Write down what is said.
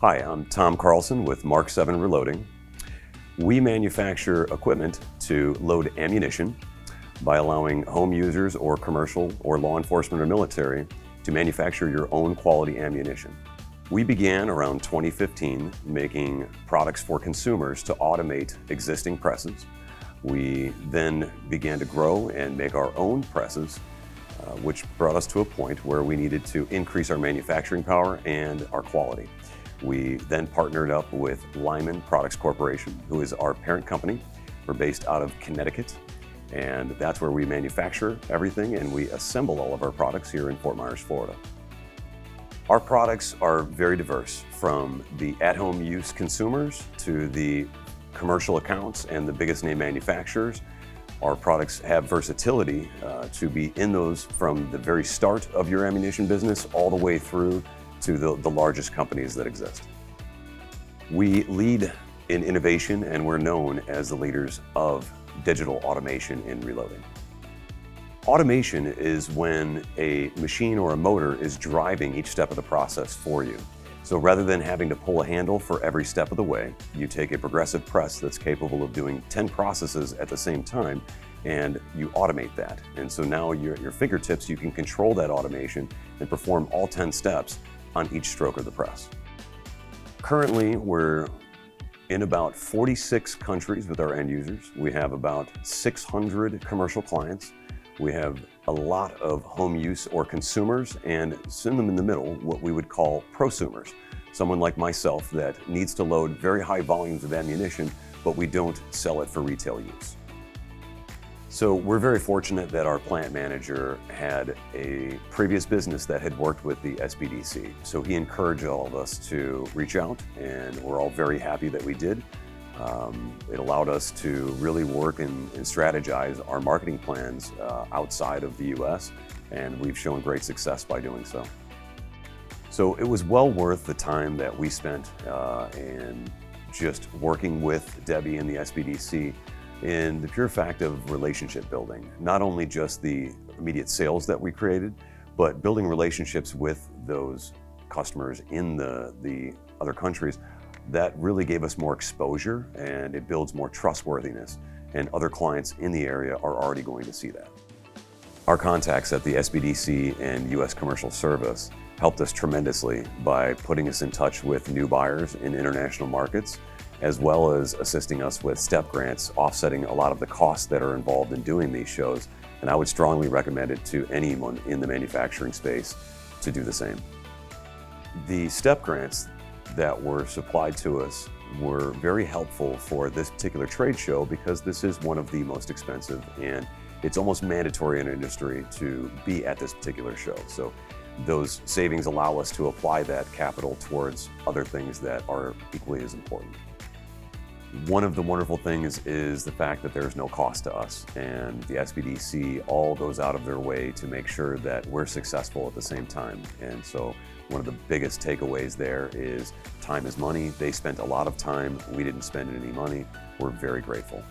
Hi, I'm Tom Carlson with Mark 7 Reloading. We manufacture equipment to load ammunition by allowing home users or commercial or law enforcement or military to manufacture your own quality ammunition. We began around 2015 making products for consumers to automate existing presses. We then began to grow and make our own presses, which brought us to a point where we needed to increase our manufacturing power and our quality. We then partnered up with Lyman Products Corporation, who is our parent company. We're based out of Connecticut, and that's where we manufacture everything, and we assemble all of our products here in Fort Myers, Florida. Our products are very diverse, from the at-home use consumers to the commercial accounts and the biggest name manufacturers. Our products have versatility to be in those from the very start of your ammunition business all the way through to the largest companies that exist. We lead in innovation, and we're known as the leaders of digital automation in reloading. Automation is when a machine or a motor is driving each step of the process for you. So rather than having to pull a handle for every step of the way, you take a progressive press that's capable of doing 10 processes at the same time, and you automate that. And so now at your fingertips, you can control that automation and perform all 10 steps on each stroke of the press. Currently, we're in about 46 countries with our end users. We have about 600 commercial clients. We have a lot of home use or consumers, and send them in the middle, what we would call prosumers. Someone like myself that needs to load very high volumes of ammunition, but we don't sell it for retail use. So we're very fortunate that our plant manager had a previous business that had worked with the SBDC. So he encouraged all of us to reach out, and we're all very happy that we did. It allowed us to really work and strategize our marketing plans outside of the US, and we've shown great success by doing so. So it was well worth the time that we spent in just working with Debbie and the SBDC in the pure fact of relationship building. Not only just the immediate sales that we created, but building relationships with those customers in the other countries. That really gave us more exposure, and it builds more trustworthiness, and other clients in the area are already going to see that. Our contacts at the SBDC and U.S. Commercial Service helped us tremendously by putting us in touch with new buyers in international markets, as well as assisting us with step grants, offsetting a lot of the costs that are involved in doing these shows. And I would strongly recommend it to anyone in the manufacturing space to do the same. The step grants that were supplied to us were very helpful for this particular trade show, because this is one of the most expensive, and it's almost mandatory in our industry to be at this particular show. So those savings allow us to apply that capital towards other things that are equally as important. One of the wonderful things is the fact that there's no cost to us, and the SBDC all goes out of their way to make sure that we're successful at the same time. And so one of the biggest takeaways there is time is money. They spent a lot of time. We didn't spend any money. We're very grateful.